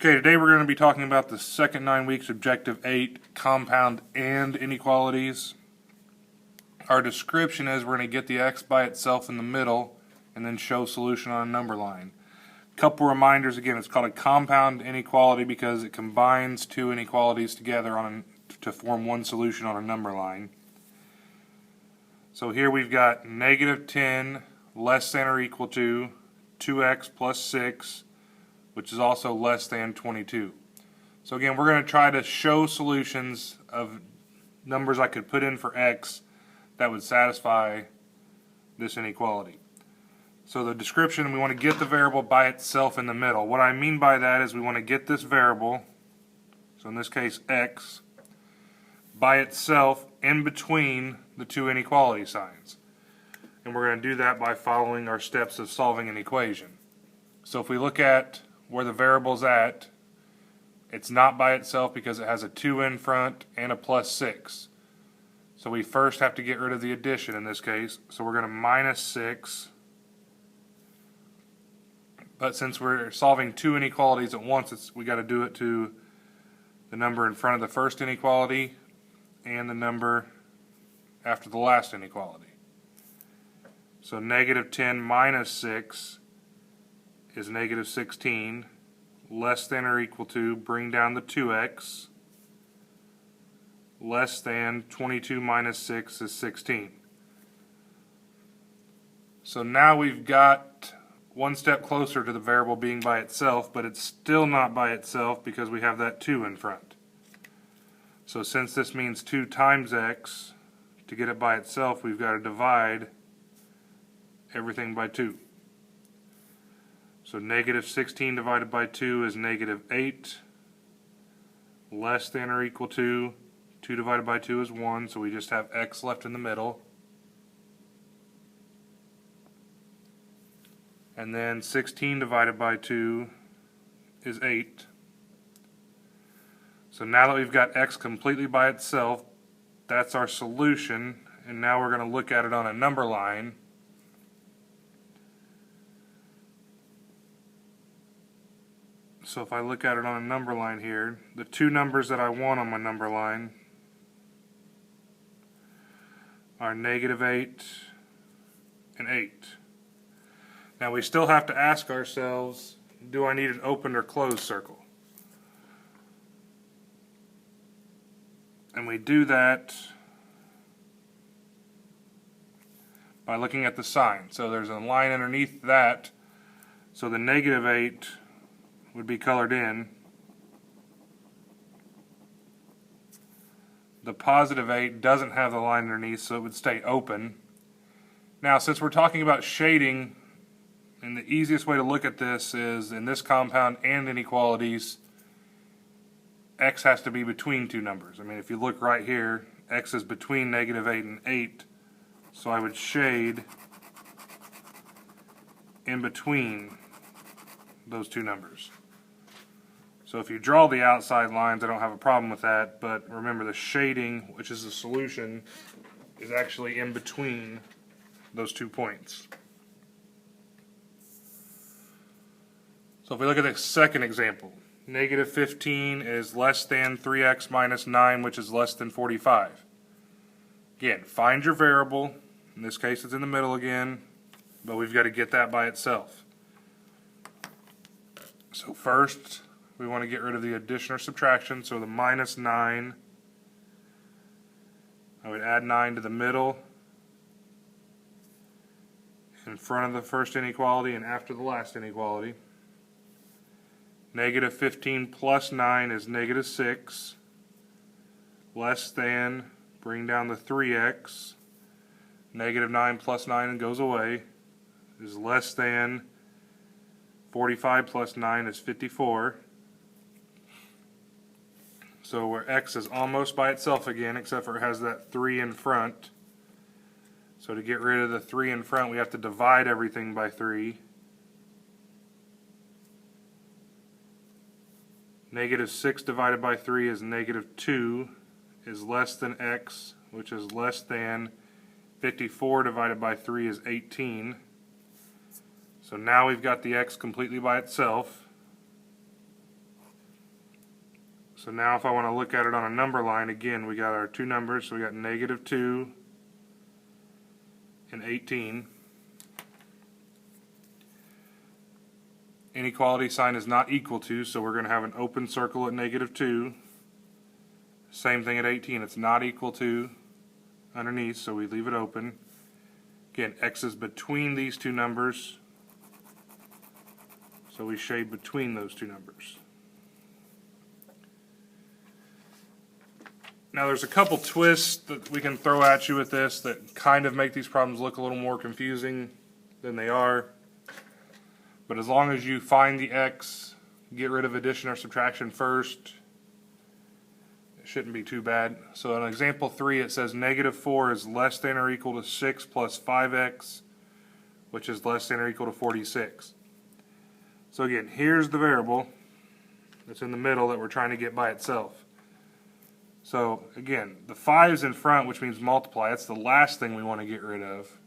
Okay, today we're going to be talking about the second 9 weeks, Objective 8, compound and inequalities. Our description is we're going to get the x by itself in the middle and then show solution on a number line. Couple reminders, again, it's called a compound inequality because it combines two inequalities together to form one solution on a number line. So here we've got negative 10 less than or equal to 2x plus 6, which is also less than 22. So again, we're going to try to show solutions of numbers I could put in for x that would satisfy this inequality. So the description, we want to get the variable by itself in the middle. What I mean by that is we want to get this variable, so in this case x, by itself in between the two inequality signs. And we're going to do that by following our steps of solving an equation. So if we look at where the variable's at, it's not by itself because it has a 2 in front and a plus 6. So we first have to get rid of the addition in this case. So we're going to minus 6. But since we're solving two inequalities at once, we got to do it to the number in front of the first inequality and the number after the last inequality. So negative 10 minus 6 is negative 16, less than or equal to, bring down the 2x, less than 22 minus 6 is 16. So now we've got one step closer to the variable being by itself, but it's still not by itself because we have that 2 in front. So since this means 2 times x, to get it by itself we've got to divide everything by 2. So negative 16 divided by 2 is negative 8, less than or equal to, 2 divided by 2 is 1, so we just have x left in the middle. And then 16 divided by 2 is 8. So now that we've got x completely by itself, that's our solution, and now we're going to look at it on a number line. So if I look at it on a number line here, the two numbers that I want on my number line are negative 8 and 8. Now we still have to ask ourselves, do I need an open or closed circle? And we do that by looking at the sign. So there's a line underneath that, so the negative 8 would be colored in. The positive 8 doesn't have the line underneath, so it would stay open. Now, since we're talking about shading, and the easiest way to look at this is in this compound and inequalities, x has to be between two numbers. I mean, if you look right here, x is between negative 8 and 8, so I would shade in between those two numbers. So if you draw the outside lines, I don't have a problem with that, but remember the shading, which is the solution, is actually in between those 2 points. So if we look at the second example, negative 15 is less than 3x minus 9, which is less than 45. Again, find your variable. In this case it's in the middle again, but we've got to get that by itself. So first we want to get rid of the addition or subtraction, so the minus 9, I would add 9 to the middle, in front of the first inequality and after the last inequality. Negative 15 plus 9 is negative 6, less than, bring down the 3x, negative 9 plus 9 goes away, is less than, 45 plus 9 is 54. So where x is almost by itself again, except for it has that 3 in front. So to get rid of the 3 in front, we have to divide everything by 3. Negative 6 divided by 3 is negative 2, is less than x, which is less than 54 divided by 3 is 18. So now we've got the x completely by itself. So now if I want to look at it on a number line, again, we got our two numbers, so we got -2 and 18. Inequality sign is not equal to, so we're going to have an open circle at -2. Same thing at 18, it's not equal to underneath, so we leave it open. Again, x is between these two numbers, so we shade between those two numbers. Now there's a couple twists that we can throw at you with this that kind of make these problems look a little more confusing than they are. But as long as you find the x, get rid of addition or subtraction first, it shouldn't be too bad. So in example 3 it says -4 is less than or equal to 6 plus 5x, which is less than or equal to 46. So again, here's the variable that's in the middle that we're trying to get by itself. So again, the 5's in front, which means multiply. That's the last thing we want to get rid of.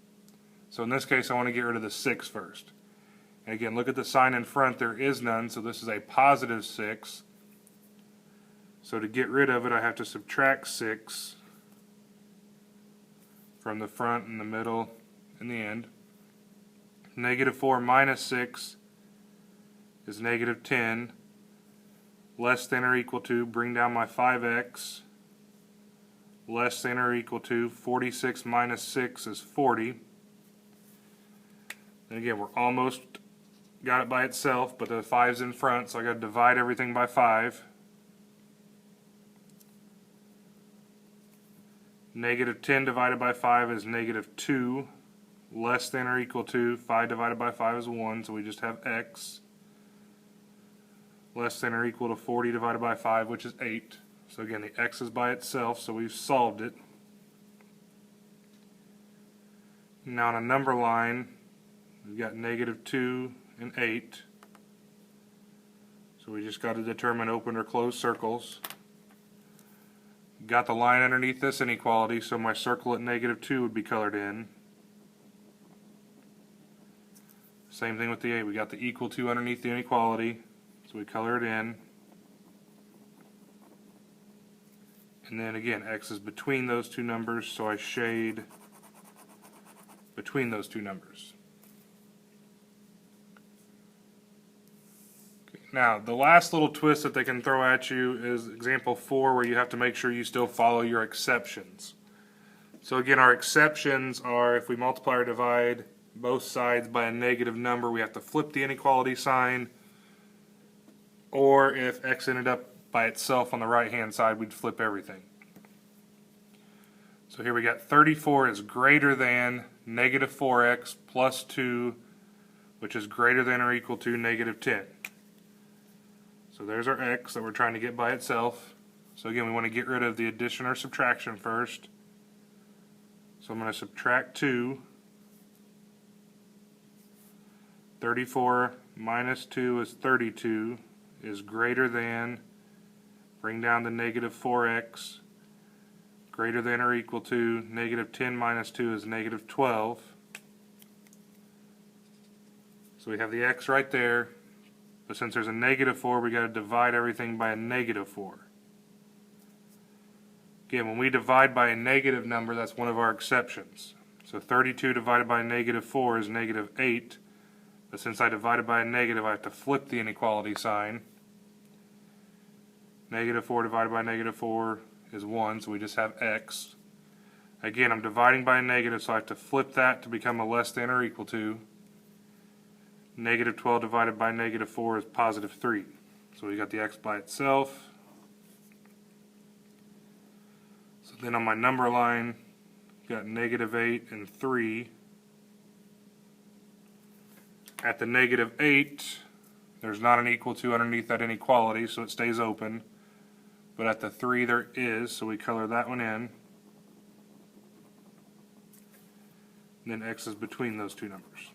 So in this case, I want to get rid of the 6 first. And again, look at the sign in front. There is none, so this is a positive 6. So to get rid of it, I have to subtract 6 from the front and the middle and the end. -4 minus 6 is -10. Less than or equal to, bring down my 5x, less than or equal to, 46 minus 6 is 40. And again, we're almost got it by itself, but the 5's in front, so I got to divide everything by 5. -10 divided by 5 is -2. Less than or equal to, 5 divided by 5 is 1, so we just have x. Less than or equal to 40 divided by 5, which is 8. So again, the x is by itself, so we've solved it. Now on a number line, we've got -2 and 8. So we just got to determine open or closed circles. Got the line underneath this inequality, so my circle at -2 would be colored in. Same thing with the 8. We got the equal to underneath the inequality. So we color it in. And then again, x is between those two numbers, so I shade between those two numbers. Okay. Now, the last little twist that they can throw at you is example 4, where you have to make sure you still follow your exceptions. So again, our exceptions are if we multiply or divide both sides by a negative number, we have to flip the inequality sign. Or if x ended up by itself on the right hand side, we'd flip everything. So here we got 34 is greater than -4x plus 2, which is greater than or equal to -10. So there's our x that we're trying to get by itself. So again, we want to get rid of the addition or subtraction first. So I'm going to subtract 2. 34 minus 2 is 32. Is greater than, bring down the -4x, greater than or equal to, -10 minus 2 is -12. So we have the x right there, but since there's a -4, we got to divide everything by a -4. Again, when we divide by a negative number, that's one of our exceptions. So 32 divided by -4 is -8, but since I divided by a negative, I have to flip the inequality sign. -4 divided by -4 is 1, so we just have x. Again, I'm dividing by a negative, so I have to flip that to become a less than or equal to. -12 divided by -4 is +3. So we got the x by itself. So then on my number line, got -8 and 3. At the -8, there's not an equal to underneath that inequality, so it stays open. But at the 3 there is, so we color that one in. And then x is between those two numbers.